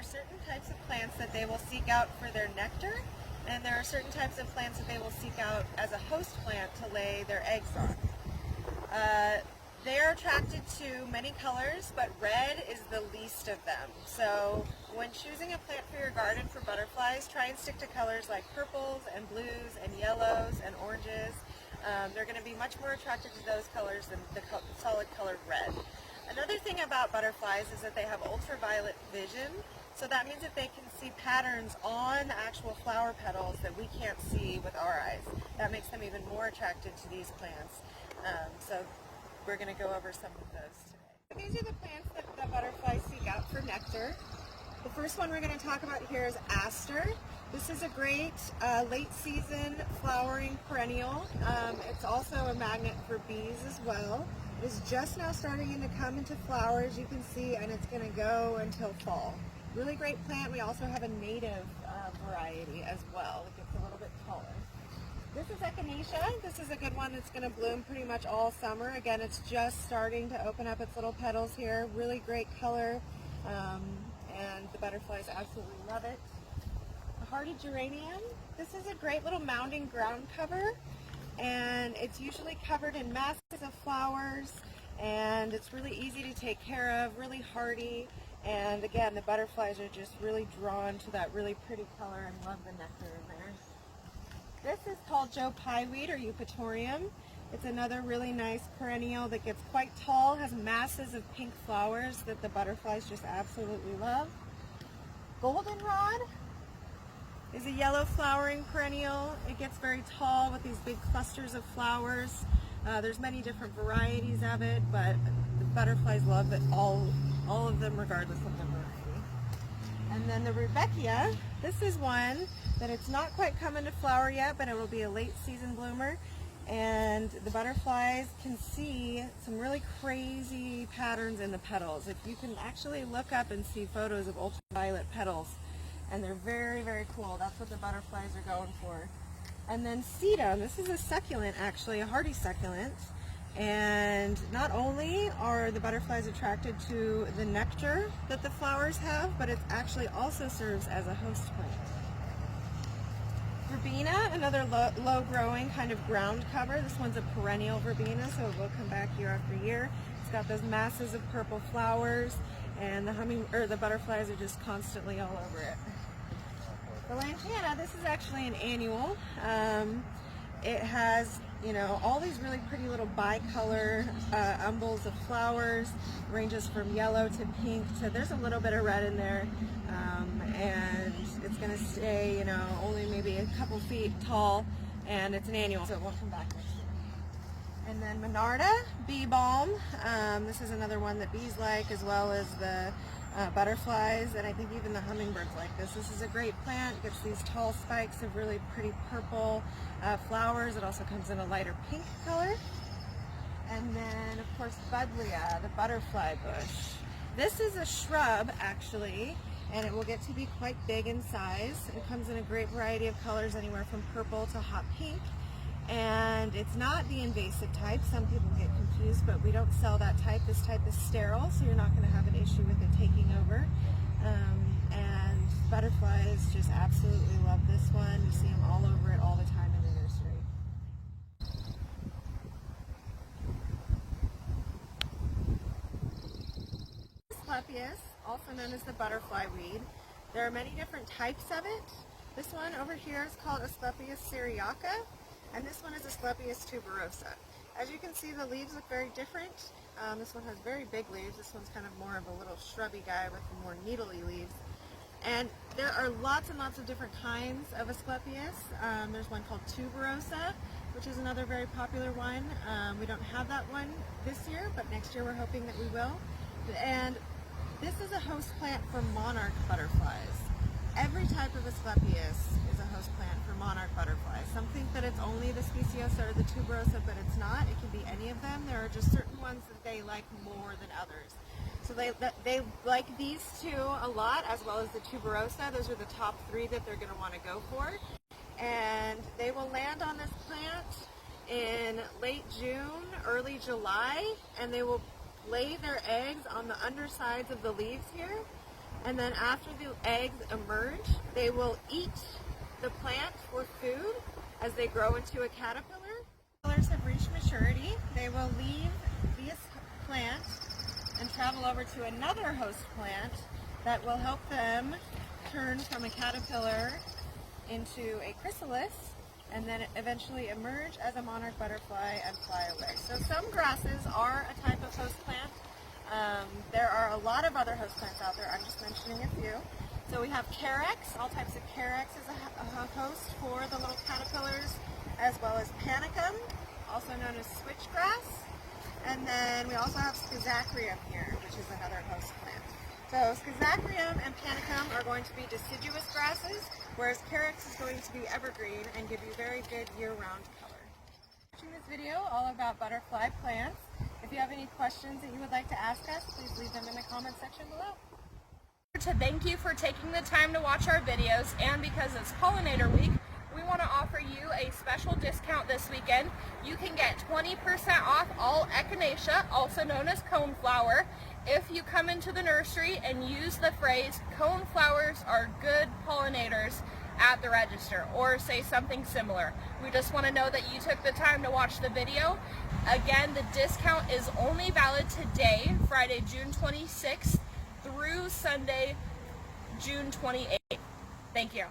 are certain types of plants that they will seek out for their nectar, and there are certain types of plants that they will seek out as a host plant to lay their eggs on. They are attracted to many colors, but red is the least of them. So when choosing a plant for your garden for butterflies, try and stick to colors like purples and blues and yellows and oranges. They're going to be much more attracted to those colors than the solid color red. Another thing about butterflies is that they have ultraviolet vision, so that means that they can see patterns on the actual flower petals that we can't see with our eyes. That makes them even more attracted to these plants. So we're going to go over some of those today. So these are the plants that the butterflies seek out for nectar. The first one we're going to talk about here is aster. This is a great late season flowering perennial. It's also a magnet for bees as well. It is just now starting to come into flower, as you can see, and it's going to go until fall. Really great plant. We also have a native variety as well. It gets a little bit taller. This is echinacea. This is a good one that's going to bloom pretty much all summer. Again, it's just starting to open up its little petals here. Really great color, and the butterflies absolutely love it. A hardy geranium. This is a great little mounding ground cover, and it's usually covered in masses of flowers, and it's really easy to take care of, really hardy, and again, the butterflies are just really drawn to that really pretty color and love the nectar in there. This is called Joe Pyeweed or Eupatorium. It's another really nice perennial that gets quite tall, has masses of pink flowers that the butterflies just absolutely love. Goldenrod is a yellow flowering perennial. It gets very tall with these big clusters of flowers. There's many different varieties of it, but the butterflies love it, all of them regardless of the variety. And then the Rudbeckia, this is one that it's not quite come into flower yet, but it will be a late season bloomer. And the butterflies can see some really crazy patterns in the petals. If you can actually look up and see photos of ultraviolet petals, and they're very, very cool. That's what the butterflies are going for. And then sedum, this is a succulent actually, a hardy succulent. And not only are the butterflies attracted to the nectar that the flowers have, but it actually also serves as a host plant. Verbena, another low-growing kind of ground cover. This one's a perennial verbena, so it will come back year after year. It's got those masses of purple flowers, and the butterflies are just constantly all over it. The lantana, this is actually an annual. It has, all these really pretty little bicolor umbels of flowers, ranges from yellow to pink to, there's a little bit of red in there, and it's going to stay, only maybe a couple feet tall, and it's an annual, so it won't come back next year. And then Monarda, bee balm. This is another one that bees like, as well as the butterflies, and I think even the hummingbirds like this. This is a great plant. It gets these tall spikes of really pretty purple flowers. It also comes in a lighter pink color. And then, of course, Buddleia, the butterfly bush. This is a shrub, actually, and it will get to be quite big in size. It comes in a great variety of colors, anywhere from purple to hot pink. And it's not the invasive type. Some people get confused, but we don't sell that type. This type is sterile, so you're not going to have an issue with it taking over. And butterflies just absolutely love this one. You see them all over it all the time in the nursery. Asclepias, also known as the butterfly weed. There are many different types of it. This one over here is called Asclepias syriaca. And this one is Asclepias tuberosa. As you can see, the leaves look very different. This one has very big leaves. This one's kind of more of a little shrubby guy with more needly leaves. And there are lots and lots of different kinds of Asclepias. There's one called tuberosa, which is another very popular one. We don't have that one this year, but next year we're hoping that we will. And this is a host plant for monarch butterflies. Every type of Asclepias is a host plant for monarch butterflies. Some think that it's only the Speciosa or the tuberosa, but it's not. It can be any of them. There are just certain ones that they like more than others. So they like these two a lot, as well as the tuberosa. Those are the top three that they're going to want to go for. And they will land on this plant in late June, early July, and they will lay their eggs on the undersides of the leaves here. And then after the eggs emerge, they will eat the plant for food as they grow into a caterpillar. Caterpillars have reached maturity. They will leave this plant and travel over to another host plant that will help them turn from a caterpillar into a chrysalis and then eventually emerge as a monarch butterfly and fly away. So some grasses are a type of host plant. There are a lot of other host plants out there. I'm just mentioning a few. So we have carex. All types of carex is a host for the little caterpillars, as well as panicum, also known as switchgrass. And then we also have schizachyrium here, which is another host plant. So schizachyrium and panicum are going to be deciduous grasses, whereas carex is going to be evergreen and give you very good year-round color. Watching this video all about butterfly plants. If you have any questions that you would like to ask us, please leave them in the comment section below. To thank you for taking the time to watch our videos, and because it's Pollinator Week, we want to offer you a special discount this weekend. You can get 20% off all echinacea, also known as coneflower, if you come into the nursery and use the phrase "coneflowers are good pollinators" at the register, or say something similar. We just want to know that you took the time to watch the video. Again, the discount is only valid today, Friday, June 26th, through Sunday, June 28th. Thank you.